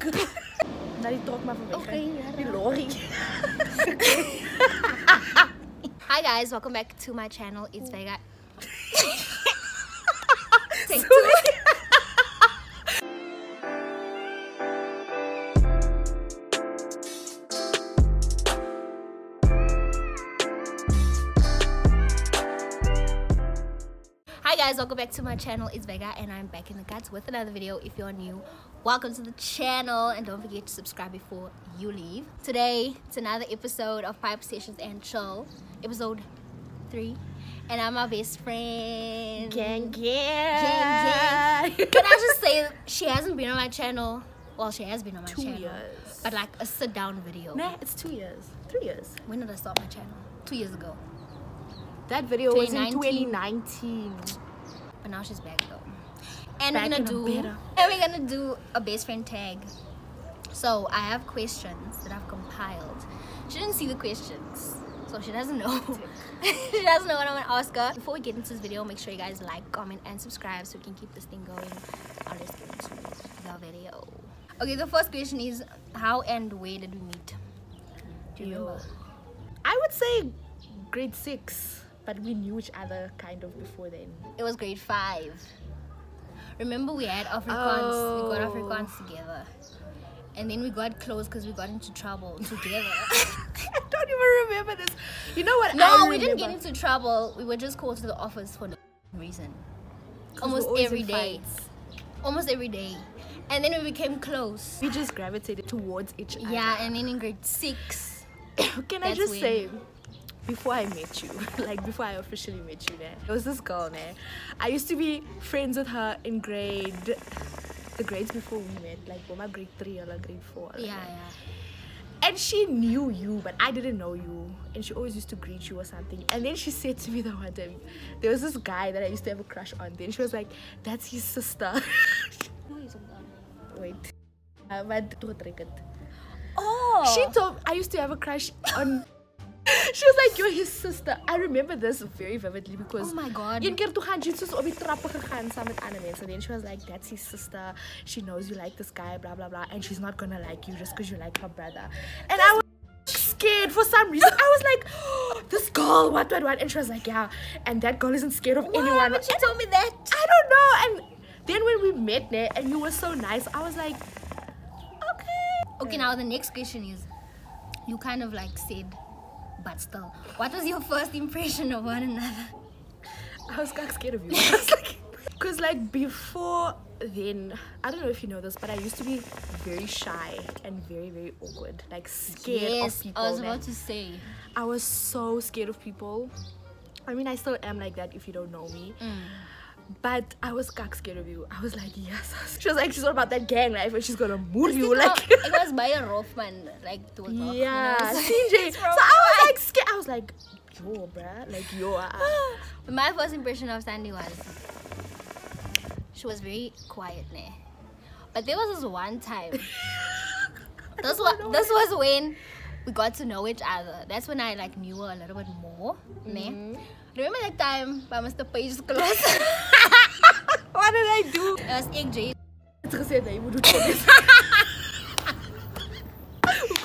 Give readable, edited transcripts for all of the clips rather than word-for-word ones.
Nou die trok maar van Vaigha. Okay, Die lorry. Hi guys, welcome back to my channel. It's Vaigha. Take two. Hi guys, welcome back to my channel. It's Vaigha and I'm back in the guts with another video. If you're new, welcome to the channel and don't forget to subscribe before you leave. Today it's another episode of Sessions and Chill Ep.3 and I'm my best friend. Gang. Can I just say she hasn't been on my channel? Well, she has been on my channel. 2 years. But like a sit down video. Nah, it's 2 years. 3 years. When did I start my channel? 2 years ago. That video was in 2019. 2019. But now she's back though. And Back we're gonna do a best friend tag. So I have questions that I've compiled. She didn't see the questions, so she doesn't know. She doesn't know what I'm gonna ask her. Before we get into this video, make sure you guys like, comment, and subscribe so we can keep this thing going. Now let's get into the video. Okay, the first question is, how and where did we meet? Do you remember? I would say grade 6, but we knew each other kind of before then. It was grade 5. Remember we had Afrikaans, we got Afrikaans together. And then we got close because we got into trouble together. I don't even remember this. You know what? No, we didn't get into trouble. We were just called to the office for no reason. Almost every day. Almost every day. And then we became close. We just gravitated towards each other. Yeah, and then in grade 6. Can I just say, before I met you, like before I officially met you, there was this girl, I used to be friends with her in the grades before we met, like my grade 3 or like grade 4. Yeah. And she knew you, but I didn't know you. And she always used to greet you or something. And then she said to me the one time, there was this guy that I used to have a crush on. Then she was like, that's his sister. Wait. Oh! She told I used to have a crush on. She was like, you're his sister. I remember this very vividly because oh my god. Een keer toe gaan sy soos op die trappe gegaan saam met ander mense. Then she was like, that's his sister. She knows you like this guy, blah blah blah, and she's not gonna like you just because you like her brother. And I was scared for some reason. I was like, oh, this girl, what? And she was like, yeah. And that girl isn't scared of anyone. But she told me that. I don't know. And then when we met there and you were so nice, I was like, okay, now the next question is, you kind of like said, but still, what was your first impression of one another? I was kind of scared of you. Because like before then, I don't know if you know this, but I used to be very shy and very, very awkward. Like scared of people. I was about to say. I was so scared of people. I mean, I still am like that if you don't know me. But I was scared of you. I was like, yes. She was like, she's all about that gang life and she's gonna move you. Like it was by a Rothman, like yeah, CJ. So I was like scared. I was like, yo, bruh, like yo. My first impression of Sandy was she was very quiet, but there was this one time. This was when we got to know each other. That's when I like knew her a little bit more, Remember that time by Mr. Page's class? What did I do? It was Jay. It's gesê dat jy moet doen.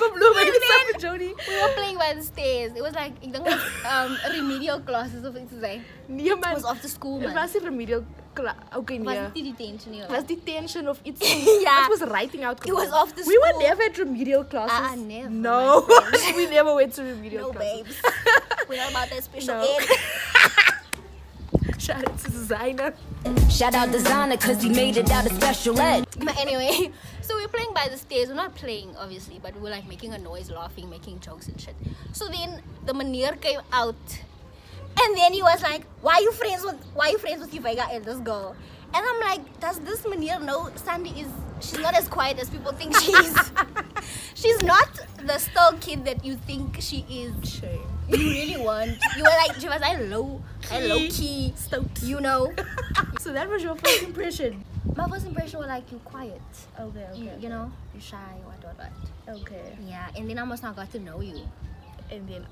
We were playing by the stairs. It was like remedial classes of iets te zijn. Nee man. It was after school man. It was niet remedial class. Okay, nee. Was die detention? It was detention of iets. Yeah. It was writing out. It was after school. We were never at remedial classes. Never. No. We never went to remedial classes. No babes. We're not about that special No. ed. Shout out to Designer. Shout out Designer cause he made it out of special ed. But anyway, so we were playing by the stairs. We're not playing obviously, but we were like making a noise, laughing, making jokes and shit. So then the meneer came out and then he was like, why are you friends with you Vaigha and this girl? And I'm like, does this meneer know Sandy she's not as quiet as people think she is. She's not the still kid that you think she is. Shame. You really want. You were like, she was like low key, stoked. you know. So that was your first impression. My first impression was like, you quiet. Okay. You know, you're shy, what. Okay. Yeah, and then I must not got to know you. And then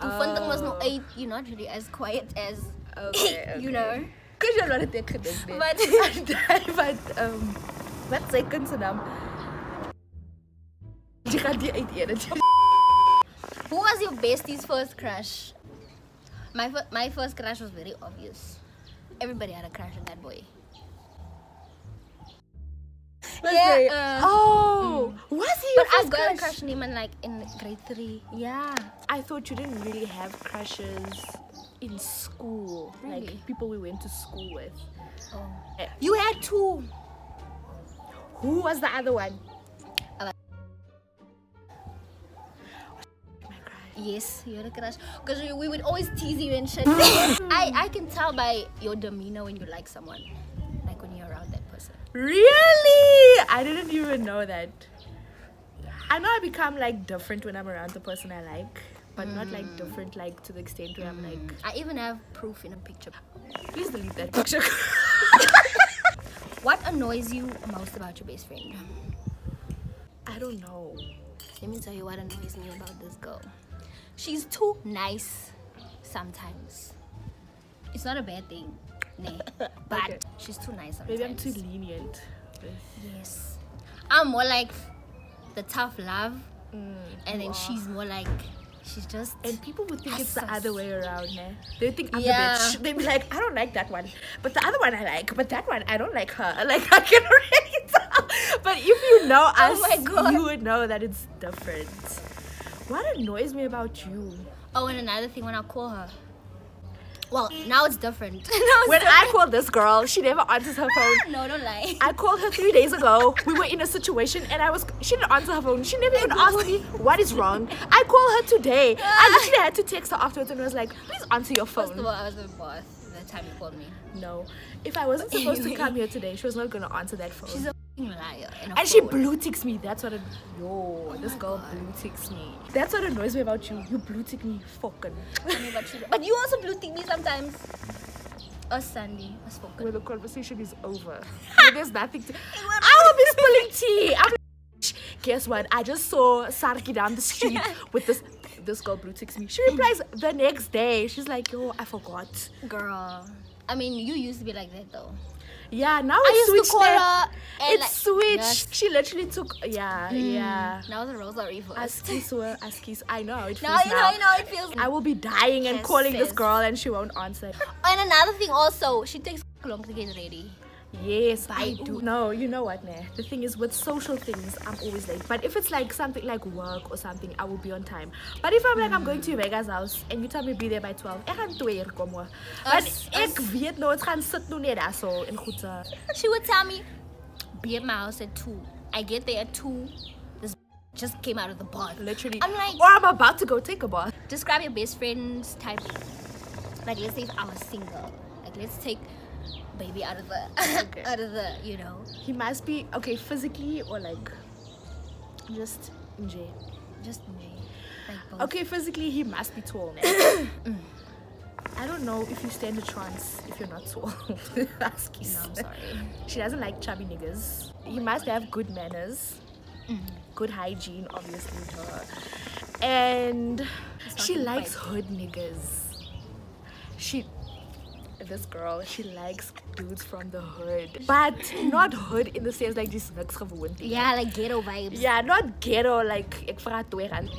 you're not really as quiet as okay. you know. Because you're not a dick. But, but, what second to them? Who was your bestie's first crush? My first crush was very obvious. Everybody had a crush on that boy. Was he? But I got a crush on him in grade 3. Yeah. I thought you didn't really have crushes in school. Really? Like people we went to school with. Oh. You had 2. Who was the other one? Yes, you had a crush. Because we would always tease you and shit. I can tell by your demeanor when you like someone. Like when you're around that person. Really? I didn't even know that. I know I become like different when I'm around the person I like. But not like different like to the extent where I'm like... I even have proof in a picture. Please delete that picture. What annoys you most about your best friend? I don't know. Let me tell you what annoys me about this girl. She's too nice sometimes. It's not a bad thing, nah, but Okay. she's too nice sometimes. Maybe I'm too lenient. Yes. I'm more like the tough love, and then she's more like, she's just... And people would think it's the other way around, né? They would think I'm Yeah. the bitch. They'd be like, I don't like that one. But the other one I like. But that one, I don't like her. Like, I can already tell. But if you know us, my God. you would know that it's different. What annoys me about you? Oh, and another thing, when I call her. Well, now it's different. When I call this girl, she never answers her phone. No, don't lie. I called her 3 days ago. We were in a situation and she didn't answer her phone. She never even asked me what is wrong. I called her today. I literally had to text her afterwards and was like, please answer your First of phone. all, I was the boss the time you called me. No. If I wasn't supposed to come here today, she was not going to answer that phone. She's a f***ing liar. And she blue ticks me. That's what this girl blue ticks me. That's what annoys me about you. You blue tick me fucking. But you also blue tick me sometimes. Us Sunday, us spoken. When the conversation is over. When there's nothing to... I will be spilling tea. I'm like, guess what? I just saw Sarki down the street with this girl blue ticks me. She replies the next day. She's like, yo, I forgot. Girl. I mean, you used to be like that though. Yeah, now I it's used to switched. call her and It's like, switched. yes. She literally took... Yeah, yeah. Now the roles are reversed. Askies. I know how it feels Now you know now. how it feels. I will be dying and Yes, calling this sis. girl and she won't answer. And another thing also, she takes long to get ready. Yes, I Bye. do. No, you know what, nah? The thing is, with social things, I'm always late. But if it's like something like work or something, I will be on time. But if I'm like, I'm going to Vaigha's house and you tell me be there by 12, ek gaan 2 uur kom hoor. But ek weet nou, het gaan sit nou net daar so in goede. She would tell me, be at my house at 2. I get there at 2. This just came out of the bath. Literally. I'm like, or I'm about to go take a bath. describe your best friend's type. Like, let's say if I was single. Like, let's take baby out of the Okay. out of the, you know. He must be, okay, physically or like, just in jail. Just me. Like both. Okay, physically he must be tall. I don't know if you stand a chance if you're not tall. Askies. No, I'm sorry. She doesn't like chubby niggas. He must have good manners, good hygiene, obviously, with her. And she not likes quite. hood niggas. This girl, she likes dudes from the hood, but not hood in the sense like this niks gewoon. Yeah, like ghetto vibes. Yeah, not ghetto like ek vra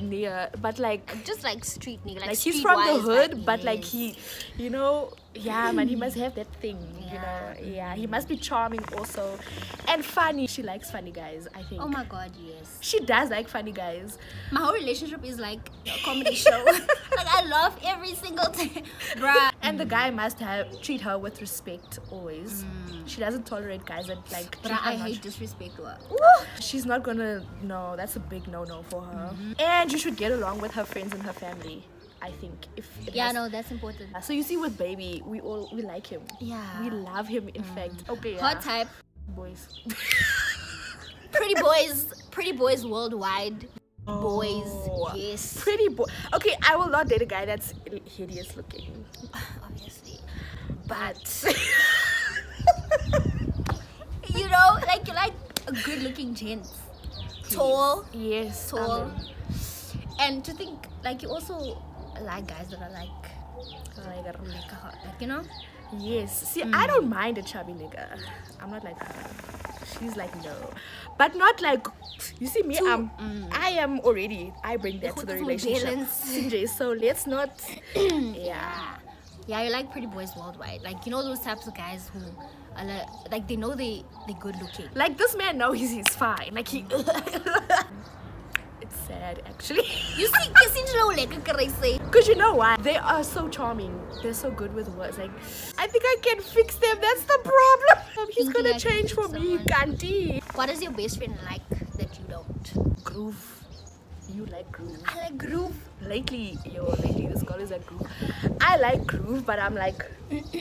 near, but like Just like street nigga. like he's from the streetwise hood, vibe, but like yes. he, you know, yeah, man, he must have that thing, you Yeah. know, yeah, he must be charming also, and funny. She likes funny guys, I think. Oh my god, yes. She does like funny guys. My whole relationship is like a comedy show. Like I love every single thing, bruh. And the guy must treat her with respect always. She doesn't tolerate guys that like But treat her I not- hate disrespect to her. She's not gonna, no, that's a big no-no for her. And you should get along with her friends and her family, I think. If it Yeah, has- no, that's important. So you see with baby, we like him. Yeah. We love him, in fact. Okay, yeah. Hot type, Boys. pretty boys worldwide. Boys, Oh. yes. Pretty boy. Okay, I will not date a guy that's hideous looking. Obviously. But You know, like you like a good looking gent. Tall. yes, Tall. And to think like you also like guys that are like you know? yes. See, I don't mind a chubby nigga. I'm not like her. She's like, no. But not like, you see me, I am already, I bring that to the relationship. So let's not, Yeah, you like pretty boys worldwide. Like, you know those types of guys who are like they know they're good looking. Like this man knows he's fine. Like he it's sad actually. You see, because you know why? They are so charming. They're so good with words. Like, I think I can fix them. That's the problem. He's gonna change for me, Kanti. What does your best friend like that you don't? Groove. You like groove. I like groove. Lately this girl is like groove. I like groove, but I'm like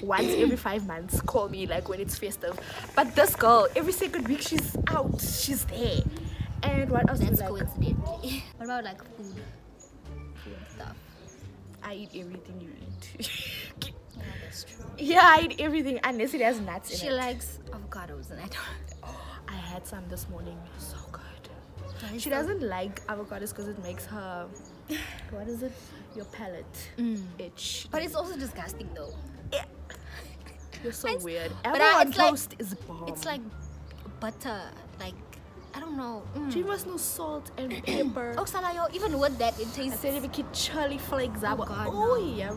once every 5 months call me like when it's festive. But this girl, every second week she's out, she's there. And what else? That's like? coincidentally. What about like food stuff? I eat everything you eat. Yeah, that's true. Yeah, I eat everything unless it has nuts in it. She likes avocados and I don't. I had some this morning. So good. She She doesn't like avocados because it makes her, what is it? Your palate itch. But it's also disgusting though. Yeah. You're so weird. But Avocado on it's like- toast is bomb. It's like butter, like I don't know. She must know salt and pepper. Oh, Salayo, even with that, it I tastes. said if it could chili flakes up. Oh, God, Oh no. yeah,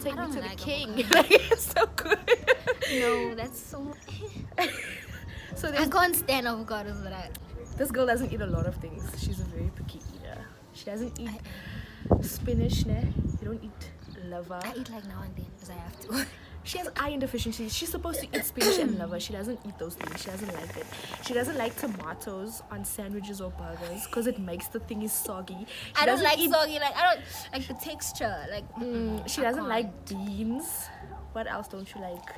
take I me don't to the like king. avocado. Like, it's so good. No, that's so. So I there's, can't stand avocados, but this girl doesn't eat a lot of things. She's a very picky eater. She doesn't eat spinach, ne? You don't eat liver. I eat like now and then because I have to. She has iron deficiency. She's supposed to eat spinach and liver. She doesn't eat those things. She doesn't like it. She doesn't like tomatoes on sandwiches or burgers because it makes the thing is soggy. She I don't doesn't like eat- soggy. Like I don't like the texture. Like She I doesn't can't. like beans. What else don't you like?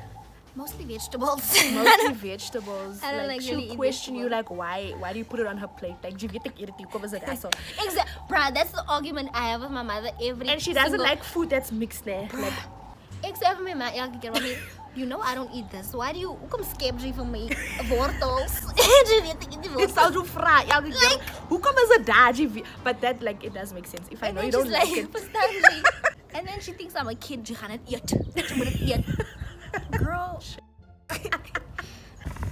Mostly vegetables. Mostly vegetables. I don't like she'll really eat question you vegetables. like why do you put it on her plate? Like you get to eat it, covers it also. Exactly, bruh. That's the argument I have with my mother every. And she doesn't single- like food that's mixed there. Like Except for my mom, you know I don't eat this. Why do you come skip for me? Wortels. it's all too fry. Who come as a dad? But that like it does make sense. If I And know then you don't she's like like, it. "Pastanji." And then she thinks I'm a kid. You can't eat. You must eat. Girl.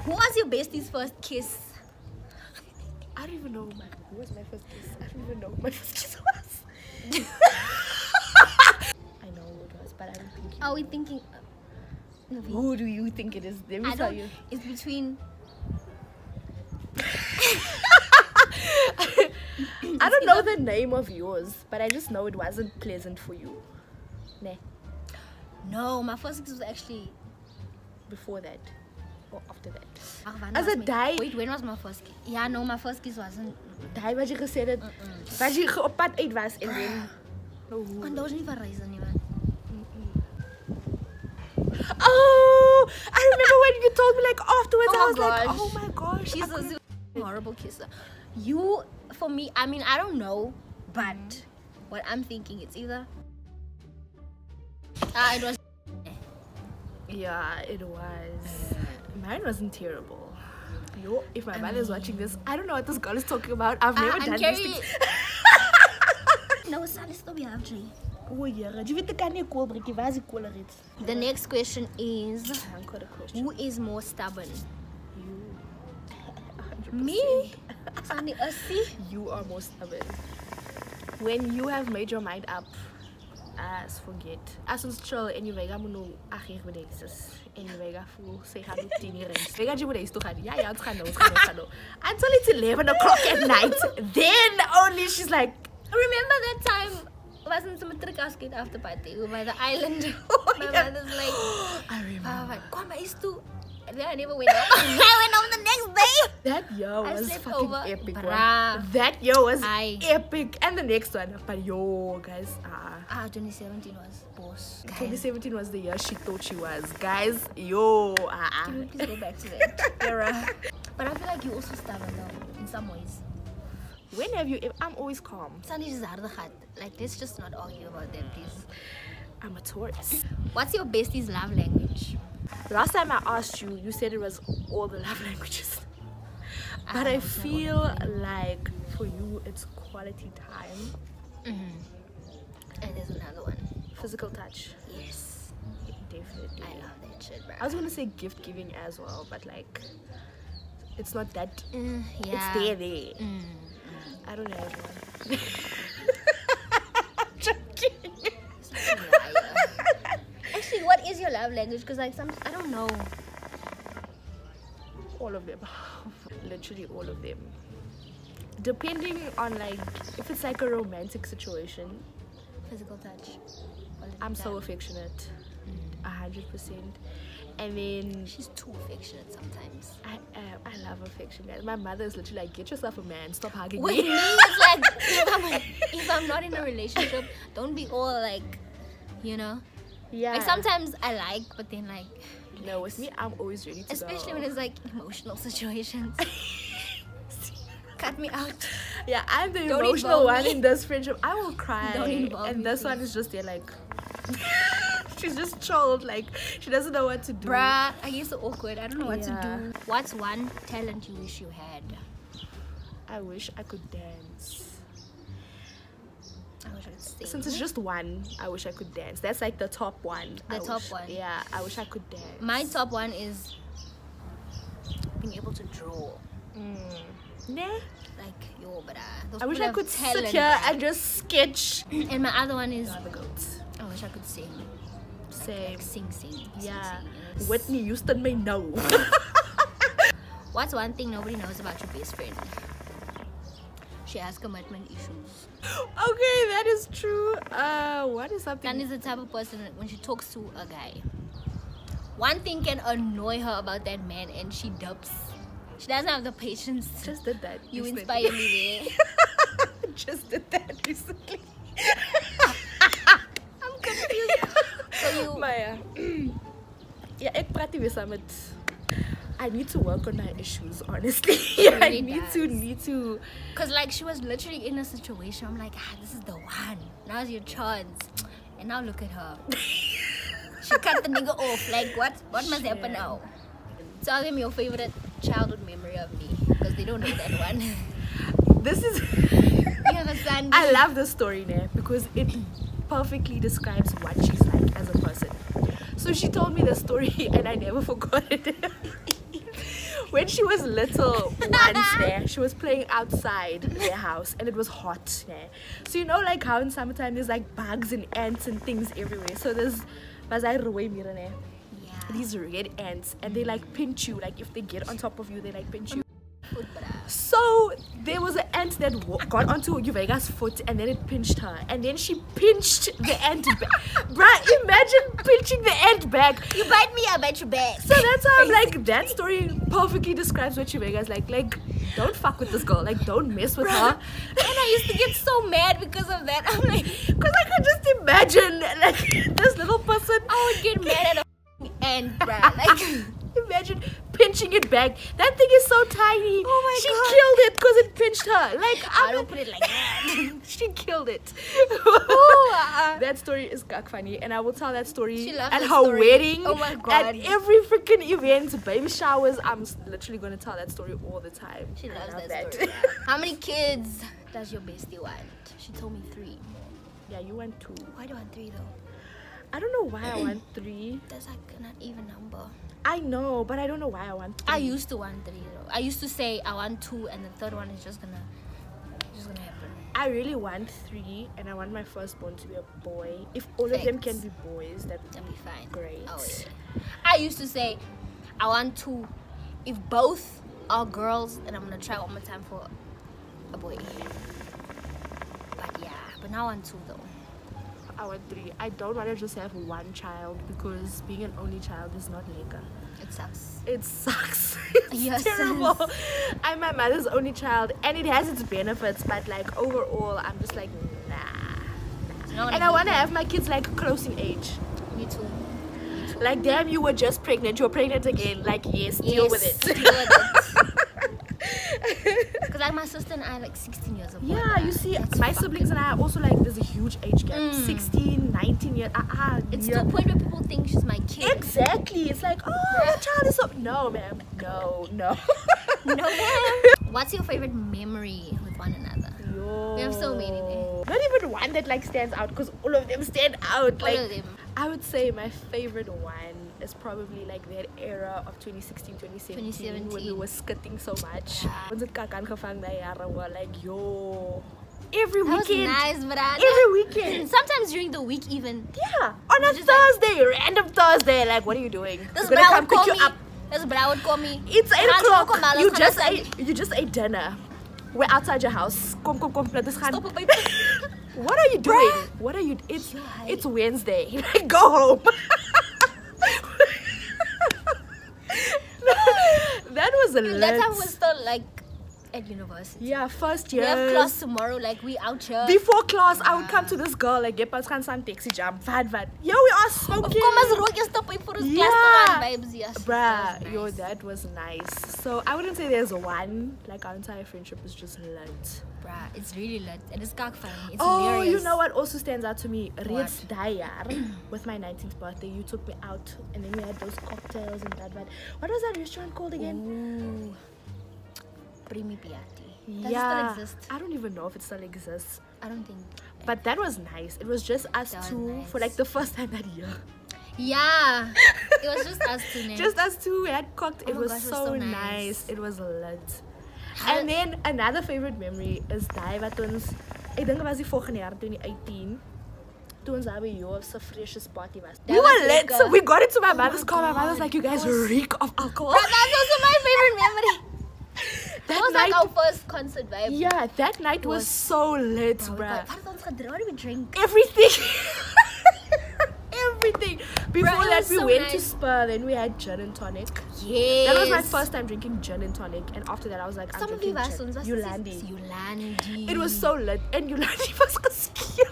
Who was your bestie's first kiss? I don't even know who was my first kiss. I don't even know who my first kiss was. I know who it was, but I don't think you. Are we thinking? Who do you think it is? Let me I tell don't. you. It's between. I don't know the name of yours, but I just know it wasn't pleasant for you. Nah, No, my first kiss was actually. before that or after that. When As was a my- die- Wait, when was my first kiss? Yeah, no, my first kiss wasn't. Daai wat jy gesê het, wat jy op pad uit was en dan Want daar was nie van reis nie, man. Oh, I remember when you told me like afterwards. Oh I my was like, gosh. oh my gosh. She's I couldn't- a horrible kisser. You, for me, I mean, I don't know, but what I'm thinking, it's either. It was. Yeah, it was. Mine wasn't terrible. Yo, if my mother is watching this, I don't know what this girl is talking about. I've never done these things. No, Sally, stop your Jay. Oh yeah, jy weet ek kan nie kool breekie, waar is die kool erin? The next question is, I've got a question. who is more stubborn? You. 100%. Me? Sandy, see? You are more stubborn. When you have made your mind up, as forget. As ons chill en jy Vaigha moet nou 8 uur by die sis. En jy Vaigha voel sy gaan op 10 uur. Vaigha jy moet huis toe gaan. Ja, ons gaan nou. Until it's 11 o'clock at night. Then only she's like, Remember that time? Wasn't some trick asking after party? We were by the island. My mother's like, I remember. come by too. And then I never went home. I went home the next day. That year I was slept fucking over. epic. Bruh. One. That year was Aye. epic. And the next one, but yo, guys, 2017 was boss. 2017 was the year she thought she was. Guys, yo, Can we please go back to that era? But I feel like you also stubborn though, in some ways. When have you? I'm always calm. Sandy is hard. Like, let's just not argue about that, please. I'm a Taurus. What's your bestie's love language? Last time I asked you, you said it was all the love languages. But I feel like for you, it's quality time, And there's another one. physical touch. Yes. Definitely. I love that shit, bro. I was gonna say gift giving as well, but like It's not that. Yeah. It's there. I don't have one. Joking. Such a liar. Actually, what is your love language? Because like I don't know. All of them. Literally all of them. Depending on like if it's like a romantic situation. Physical touch. I'm so affectionate. 100%. And then she's too affectionate sometimes. I love affection, guys. My mother is literally like, get yourself a man, stop hugging With me. me, it's like if I'm not in a relationship, don't be all like, you know. Yeah. Like sometimes I like, but then like. No, with me, I'm always ready to especially go. when it's like emotional situations. Cut me out. Yeah, I'm the Don't emotional one me. in this friendship. I will cry. Don't involve and me, this one please. is just there like she's just chilled, like she doesn't know what to do. Bruh, I get so awkward. I don't know what to Yeah. do. What's one talent you wish you had? I wish I could dance. I wish I could sing. Since it's just one, I wish I could dance. That's like the top one. The top one. Yeah, I wish I could dance. My top one is being able to draw. Nah. Like, yo, but I wish I could talent, sit here bruh. and just sketch. And my other one is The goats. I wish I could sing. Same. Like sing. Yeah. Sing. Whitney Houston may know. What's one thing nobody knows about your best friend? She has commitment issues. Okay, that is true. What is something? Tan is the type of person that when she talks to a guy, one thing can annoy her about that man and she dips. She doesn't have the patience. Just did that. You recently. inspire me there. Just did that recently. I'm confused. So you Maya. Yeah, ek praat nie weer saam met. I need to work on my issues, honestly. I really need to. Cause like she was literally in a situation. I'm like, this is the one. Now's your chance. And now look at her. She cut the nigga off. Like what? What must happen now? Tell them your favorite childhood memory of me, because they don't know that one. This is. You have a son. I love this story now because it perfectly describes what she's like as a person. So she told me the story and I never forgot it. When she was little, once there, she was playing outside their house and it was hot there. So you know like how in summertime there's like bugs and ants and things everywhere. So there's these red ants and they like pinch you. Like if they get on top of you, they like pinch you. So there was an ant that got onto Vaigha's foot and then it pinched her and then she pinched the ant back. Bruh, imagine pinching the ant back. You bite me, I bite you back. So that's how I'm like, that story perfectly describes what Vaigha's like. Like, don't fuck with this girl. Like, don't mess with her. And I used to get so mad because of that. I'm like, because I could just imagine like this little person. I would get mad at a ant, bruh. Like, imagine pinching it back. That thing is so tiny. Oh my she God. killed it because it pinched her. Like, I don't put it like that. she killed it. Ooh, That story is gak funny, and I will tell that story She loves at that her story. wedding, Oh my God. at every freaking event, baby showers. I'm literally gonna tell that story all the time. She I loves love that story. How many kids does your bestie want? She told me 3. Yeah, you want 2. Why do you want 3 though? I don't know why I want 3. That's like an even number. I know, but I don't know why I want 3. I used to want 3 though. I used to say I want 2 and the third one is just gonna happen. I really want 3, and I want my firstborn to be a boy. If all of them can Facts. be boys, that would That'd be fine. great. Oh yeah. I used to say I want 2. If both are girls, then I'm gonna try one more time for a boy. But yeah, but now I want 2 though. I want 3. I don't want to just have one child because being an only child is not lekker. It sucks. It sucks. It's Yes. terrible. I'm my mother's only child and it has its benefits, but like overall I'm just like nah. And I want to have my kids like close in age. Me too. Like damn, you were just pregnant, you're pregnant again. Like yes, deal with it. Deal with it. Because like my sister and I are like 16 years apart. Yeah, you see, my siblings and I are also like, there's a huge age gap. 16, 19 years. It's to a point where people think she's my kid. Exactly. It's like, oh, your child is so. No, ma'am. No. No, ma'am. What's your favorite memory with one another? Yo. We have so many there. Not even one that like stands out because all of them stand out. All Like, of them. I would say my favorite one is probably like that era of 2016, 2017 when we were skitting so much. Ons het kak aangevang daai jare, we were like, yo, every That weekend. was nice, but Every weekend. sometimes during the week even. Yeah, on a Thursday, random Thursday. Like, what are you doing? This We're bra gonna come would pick call you me. up. This bra would call me. It's 8 Gaan o'clock. kom maar, You ons gaan just ate dinner. We're outside your house. Kom, laat ons gaan. Stop op my What are you doing? What are you? It's Wednesday. Like, go home. That was a That time was still like at university. yeah, first We year. have class tomorrow, like we out here. Before class, I would come to this girl like, "Get pas gaan some taxi jam, vad. Yo, we are smoking." Kom as rook jy stop vir ons Yeah. klas te gaan, babes. Yes. Bruh, That was yo, nice. that was nice. So I wouldn't say there's one. Like, our entire friendship is just lit. Bruh, it's really lit and it's kak funny. It's Oh, hilarious. you know what also stands out to me? What? Reeds Dayar, with my 19th birthday, you took me out and then we had those cocktails and that. What was that restaurant called again? Ooh. Primi Piatti. Does yeah, it still exist? I don't even know if it still exists. I don't think. But that was nice. It was just us That was two for nice. like the first time that year. Yeah. It was just us two names. Just us two. We had cocktails. Oh It my was gosh, it was so so nice. nice. It was lit. And then another favorite memory is daai wat ons, ek dink dit was die volgende jaar 2018. Toe ons daar by Jo's freshest party was. We was were lit. lekker. So we got into my mother's my car. My God, mother's like, you guys that was- reek of alcohol. But that's also my favorite memory. That was like night- our first concert vibe. Yeah, that night was so lit, Bro, bruh. Wat het ons gedrink? What did we drink? Everything. Everything. Before it that, was we so went to nice. Spur. Then we had gin and tonic. Yes. That was my first time drinking gin and tonic. And after that, I was like, I'm Some of you drinking was gin. ons Yolandi. Yolandi. It was so lit. And Yolandi was scared.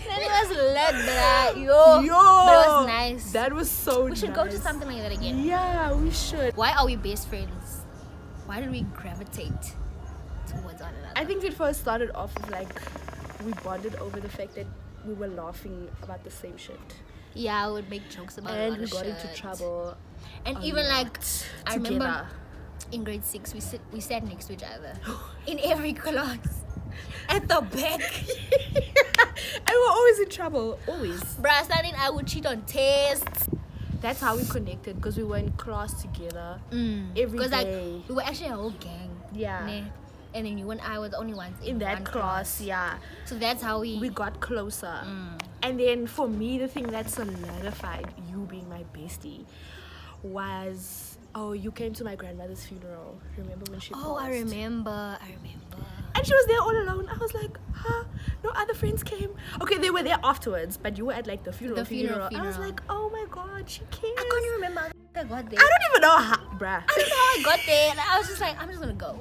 It was lit, bruh. Yo. Yo. But it was nice. That was so nice. We should go to something like that again. Yeah, we should. Why are we best friends? Why did we gravitate towards one another? I think it first started off of like, we bonded over the fact that we were laughing about the same shit. Yeah, I would make jokes about a And lot we of got shit. into trouble. And a even like, lot I remember together. in grade 6, we sat next to each other in every class at the back. And we were always in trouble. Always. Bruh, starting I would cheat on tests. That's how we connected, because we were in class together every Because day. like we were actually a whole gang. Yeah. Ne? And then you and I were the only ones in that one class, yeah. So that's how We got closer. And then for me, the thing that solidified you being my bestie was, oh, you came to my grandmother's funeral. Remember when she Oh, passed? I remember. And she was there all alone. I was like, huh? No other friends came? Okay, they were there afterwards, but you were at like the funeral. The funeral. I was like, oh my god, she came. I can't even remember how I got there. I don't even know how, bruh. I don't know how I got there. And I was just like, I'm just gonna go.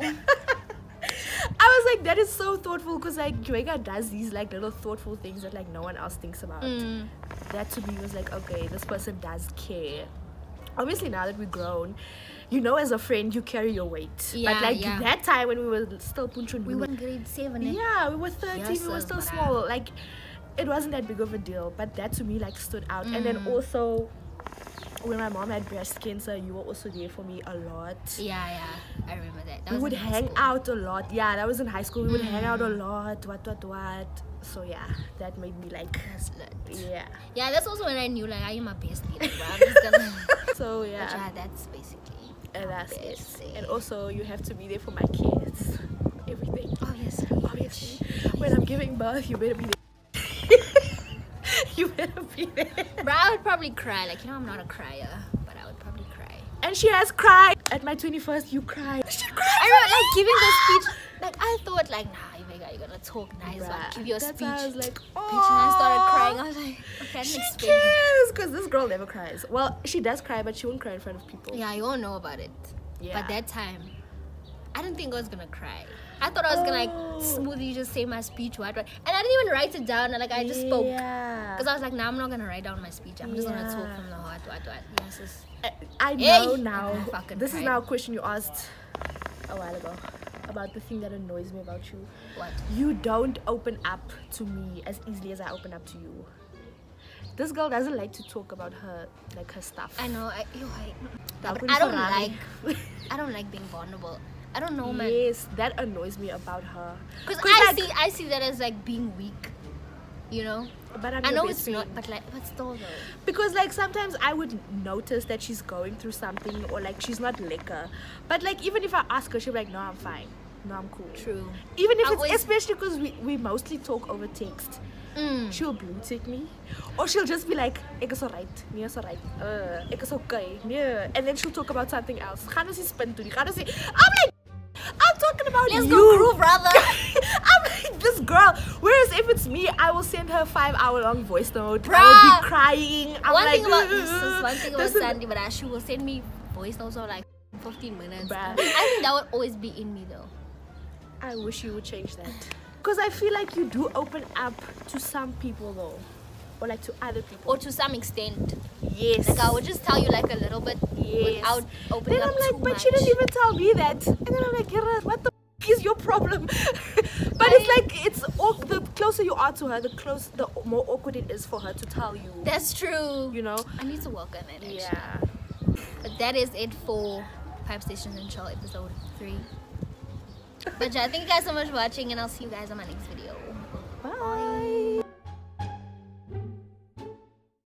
I was like, that is so thoughtful, because like Vaigha does these like little thoughtful things that like no one else thinks about. That to me was like, okay, this person does care. Obviously now that we're grown, you know, as a friend you carry your weight. Yeah, but like yeah. that time when we were still punchun, We were in grade 7. Eh? yeah, we were 13, Yes, we were sis, still but small. Like it wasn't that big of a deal, but that to me like stood out. And then also when my mom had breast cancer, you were also there for me a lot. Yeah, I remember that. That We was would in high hang school. out a lot. Yeah, that was in high school. We would hang out a lot. What. So yeah, that made me like, That's lit. yeah. Yeah, that's also when I knew like I am my bestie. Like, bro, I'm just gonna. So But yeah, yeah, that's basically. and our that's it. bestie. And also you have to be there for my kids. Everything. Obviously. When I'm giving birth, you better be there. You better be there. Bro, I would probably cry. Like, you know, I'm not a crier, but I would probably cry. And she has cried. At my 21st, you cried. She cried. I remember like giving the speech. Like I thought, like, nah, Vaigha, you're gonna talk nice, Bruh, but give your that's speech. why I was like, Bitch, and I started "Aw." crying. I was like, okay, I didn't She expect it. cares, because this girl never cries. Well, she does cry, but she won't cry in front of people. Yeah, you all know about it. Yeah. But that time, I didn't think I was gonna cry. I thought I was gonna Oh. like smoothly just say my speech, what, and I didn't even write it down. Like I just spoke. Yeah. Because I was like, nah, I'm not gonna write down my speech. I'm just gonna talk Yeah. from the heart. What. Yes, sis. I Hey! know now. I fucking This is cried. now a question you asked a while ago about the thing that annoys me about you. What? You don't open up to me as easily as I open up to you. This girl doesn't like to talk about her stuff. I know. That But wouldn't I don't Ferrari. like. I don't like being vulnerable. I don't know, man. Yes, that annoys me about her. Because like, I see that as like being weak. you know. But I'm I your know best it's friend. not, but still though. Because like sometimes I would notice that she's going through something or like she's not liquor. But like even if I ask her, she'll be like, no, I'm fine. No, I'm cool. True. Even if I it's always- especially because we mostly talk over text. She'll blue tick me, or she'll just be like, "Ek is alright, nee is alright, ek is okay, nee," and then she'll talk about something else. Gaan ons nie spin toe nie, gaan ons nie. I'm like, I'm talking about Let's you. go crew, brother. I'm like this girl. Whereas if it's me, I will send her a 5-hour-long voice note. I Bruh. will be crying. I'm One like, thing about this is one thing about this is- Sandy, but she will send me voice notes of like 15 minutes. Bruh. I think that would always be in me though. I wish you would change that. Because I feel like you do open up to some people though. Or like to other people. Or to some extent. Yes. Like I would just tell you like a little bit Yes. without opening Then up I'm like, too but much. you didn't even tell me that. And then I'm like, Gerard, what the is your problem? But it's like, it's the closer you are to her, the more awkward it is for her to tell you. That's true. You know? I need to work on it actually. Yeah. But that is it for Sessions and Chill episode 3. But yeah, thank you guys so much for watching, and I'll see you guys on my next video.